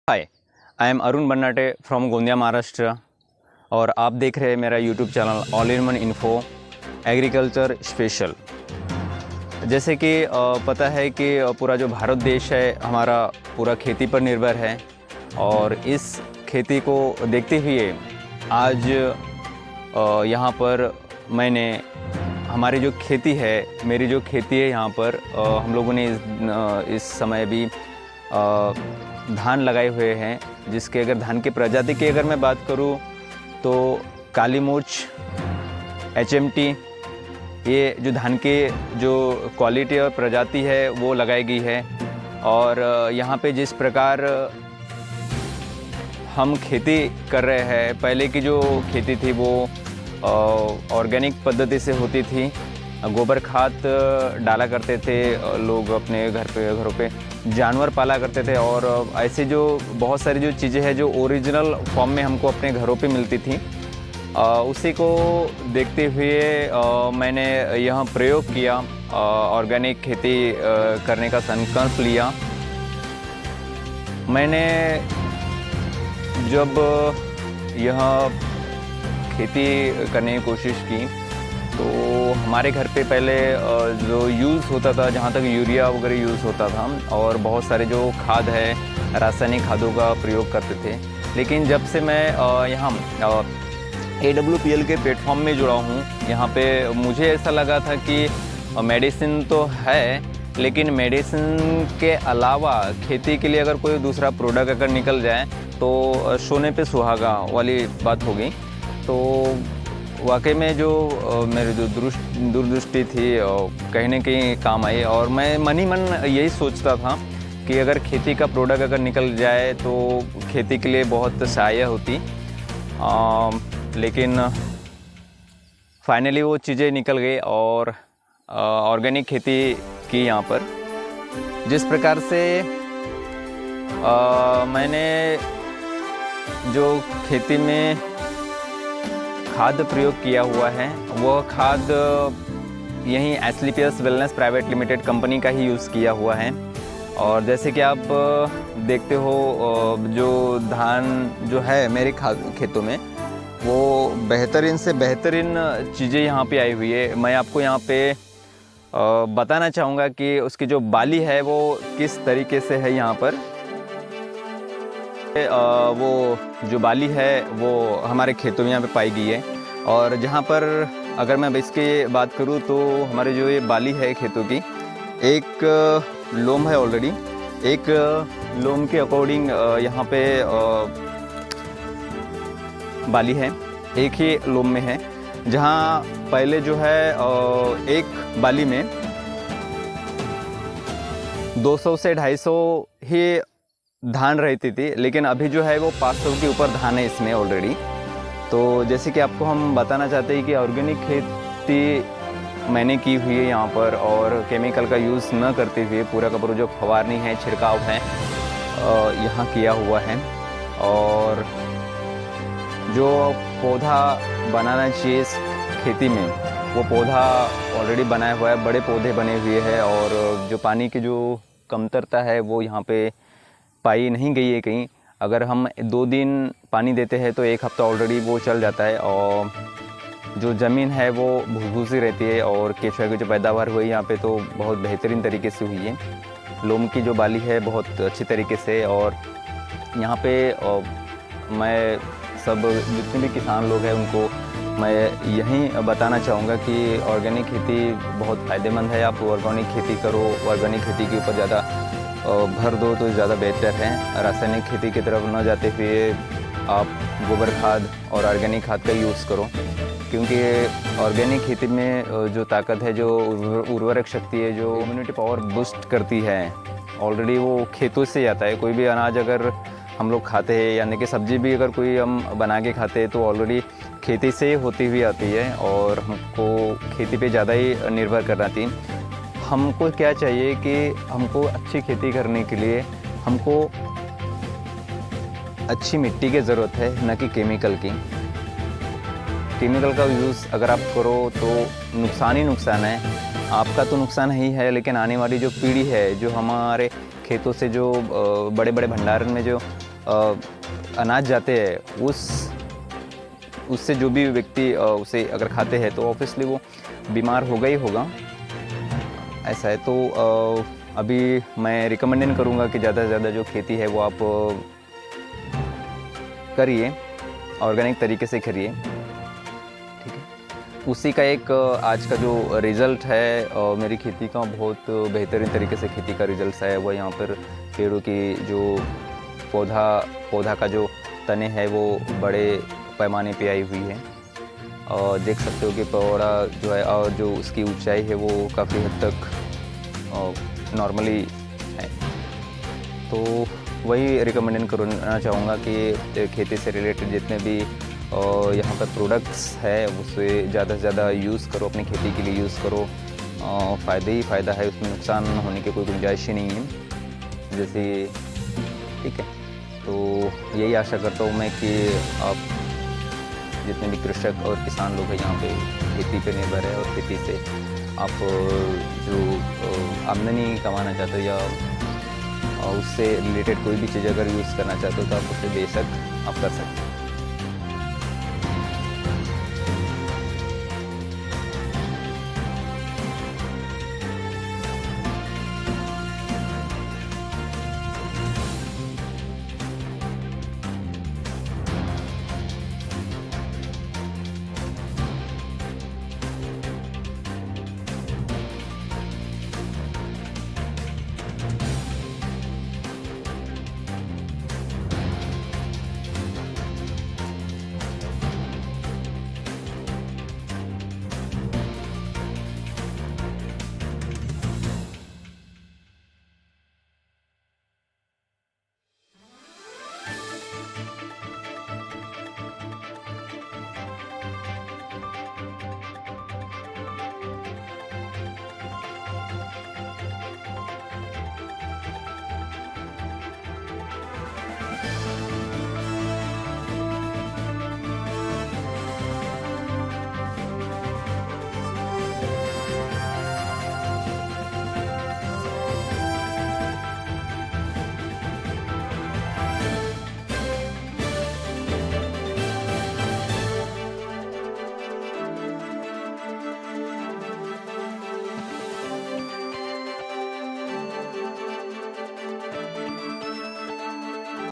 Hi, I am Arun Bannate from Gondia Maharashtra और आप देख रहे हैं मेरा YouTube channel all in one info agriculture special. जैसे कि पता है कि पूरा जो भारत देश है हमारा पूरा खेती पर निर्भर है और इस खेती को देखते हुए आज यहाँ पर मैंने हमारी जो खेती है, मेरी जो खेती है यहाँ पर हम लोगों ने इस समय भी धान लगाए हुए हैं, जिसके अगर धान की प्रजाति की अगर मैं बात करूं तो काली मूर्छ, HMT, ये जो धान के जो क्वालिटी और प्रजाति है वो लगाई गई है। और यहाँ पे जिस प्रकार हम खेती कर रहे हैं, पहले की जो खेती थी वो ऑर्गेनिक पद्धति से होती थी। गोबर खाद डाला करते थे लोग, अपने घरों पे जानवर पाला करते थे और ऐसे जो बहुत सारी जो चीज़ें हैं जो ओरिजिनल फॉर्म में हमको अपने घरों पे मिलती थी, उसी को देखते हुए मैंने यह प्रयोग किया, ऑर्गेनिक खेती करने का संकल्प लिया। मैंने जब यह खेती करने की कोशिश की तो हमारे घर पे पहले जो यूज़ होता था, जहाँ तक यूरिया वगैरह यूज़ होता था और बहुत सारे जो खाद है रासायनिक खादों का प्रयोग करते थे। लेकिन जब से मैं यहाँ AWPL के प्लेटफॉर्म में जुड़ा हूँ, यहाँ पे मुझे ऐसा लगा था कि मेडिसिन तो है, लेकिन मेडिसिन के अलावा खेती के लिए अगर कोई दूसरा प्रोडक्ट अगर निकल जाए तो सोने पे सुहागा वाली बात होगी। तो वाकई में जो मेरी जो दूरदृष्टि थी कहीं ना कहीं काम आई और मैं मन ही मन यही सोचता था कि अगर खेती का प्रोडक्ट अगर निकल जाए तो खेती के लिए बहुत सहायक होती। लेकिन फाइनली वो चीज़ें निकल गई और ऑर्गेनिक खेती की यहाँ पर। जिस प्रकार से मैंने जो खेती में खाद प्रयोग किया हुआ है वह खाद यहीं Asclepius wellness private limited company का ही यूज़ किया हुआ है। और जैसे कि आप देखते हो जो धान जो है मेरे खेतों में वो बेहतरीन से बेहतरीन चीज़ें यहाँ पे आई हुई है। मैं आपको यहाँ पे बताना चाहूँगा कि उसकी जो बाली है वो किस तरीके से है। यहाँ पर वो जो बाली है वो हमारे खेतों में यहाँ पे पाई गई है। और जहाँ पर अगर मैं इसकी बात करूँ तो हमारे जो ये बाली है खेतों की, एक लोम है ऑलरेडी, एक लोम के अकॉर्डिंग यहाँ पे बाली है, एक ही लोम में है। जहाँ पहले जो है एक बाली में 200 से 250 ही धान रहती थी, लेकिन अभी जो है वो 500 के ऊपर धान है इसमें ऑलरेडी। तो जैसे कि आपको हम बताना चाहते हैं कि ऑर्गेनिक खेती मैंने की हुई है यहाँ पर और केमिकल का यूज़ न करते हुए पूरा का पूरा जो फवारनी है, छिड़काव है, यहाँ किया हुआ है। और जो पौधा बनाना चाहिए इस खेती में वो पौधा ऑलरेडी बनाया हुआ है, बड़े पौधे बने हुए हैं। और जो पानी की जो कमतरता है वो यहाँ पे पाई नहीं गई है कहीं। अगर हम 2 दिन पानी देते हैं तो 1 हफ्ता ऑलरेडी वो चल जाता है। और जो ज़मीन है वो भूसी रहती है और केचुआ की जो पैदावार हुई यहाँ पे तो बहुत बेहतरीन तरीके से हुई है। लोम की जो बाली है बहुत अच्छी तरीके से। और यहाँ पे मैं सब जितने भी किसान लोग हैं उनको मैं यही बताना चाहूँगा कि ऑर्गेनिक खेती बहुत फ़ायदेमंद है। आप ऑर्गेनिक खेती करो, ऑर्गेनिक खेती के ऊपर ज़्यादा भर दो तो ज़्यादा बेहतर है। रासायनिक खेती की तरफ न जाते हुए आप गोबर खाद और ऑर्गेनिक खाद का यूज़ करो, क्योंकि ऑर्गेनिक खेती में जो ताकत है, जो उर्वरक शक्ति है, जो इम्यूनिटी पावर बूस्ट करती है, ऑलरेडी वो खेतों से आता है। कोई भी अनाज अगर हम लोग खाते हैं यानी कि सब्ज़ी भी अगर कोई हम बना के खाते हैं तो ऑलरेडी खेती से होती हुई आती है और हमको खेती पे ज़्यादा ही निर्भर करना चाहिए। हमको क्या चाहिए कि हमको अच्छी खेती करने के लिए हमको अच्छी मिट्टी की ज़रूरत है, न कि केमिकल की। केमिकल का यूज़ अगर आप करो तो नुकसान ही नुकसान है। आपका तो नुकसान ही है, लेकिन आने वाली जो पीढ़ी है, जो हमारे खेतों से जो बड़े बड़े भंडारण में जो अनाज जाते हैं, उससे जो भी व्यक्ति उसे अगर खाते हैं तो ऑब्वियसली वो बीमार होगा ही होगा। ऐसा है। तो अभी मैं रिकमेंड नहीं करूँगा कि ज़्यादा से ज़्यादा जो खेती है वो आप करिए, ऑर्गेनिक तरीके से करिए, ठीक है। उसी का एक आज का जो रिज़ल्ट है मेरी खेती का, बहुत बेहतरीन तरीके से खेती का रिज़ल्ट है वो यहाँ पर पेड़ों की जो पौधा का जो तने है वो बड़े पैमाने पे आई हुई है, और देख सकते हो कि पौधा जो है और जो उसकी ऊंचाई है वो काफ़ी हद तक नॉर्मली है। तो वही रिकमेंड करना चाहूँगा कि खेती से रिलेटेड जितने भी यहाँ पर प्रोडक्ट्स है उसे ज़्यादा से ज़्यादा यूज़ करो, अपनी खेती के लिए यूज़ करो। फ़ायदे ही फ़ायदा है, उसमें नुकसान होने की कोई गुंजाइश ही नहीं है जैसे, ठीक है। तो यही आशा करता हूँ मैं कि आप जितने भी कृषक और किसान लोग हैं यहाँ पे खेती पे निर्भर है, और खेती से आप जो आमदनी कमाना चाहते हो या उससे रिलेटेड कोई भी चीज़ अगर यूज़ करना चाहते हो तो आप उसे बेशक आप कर सकते हो।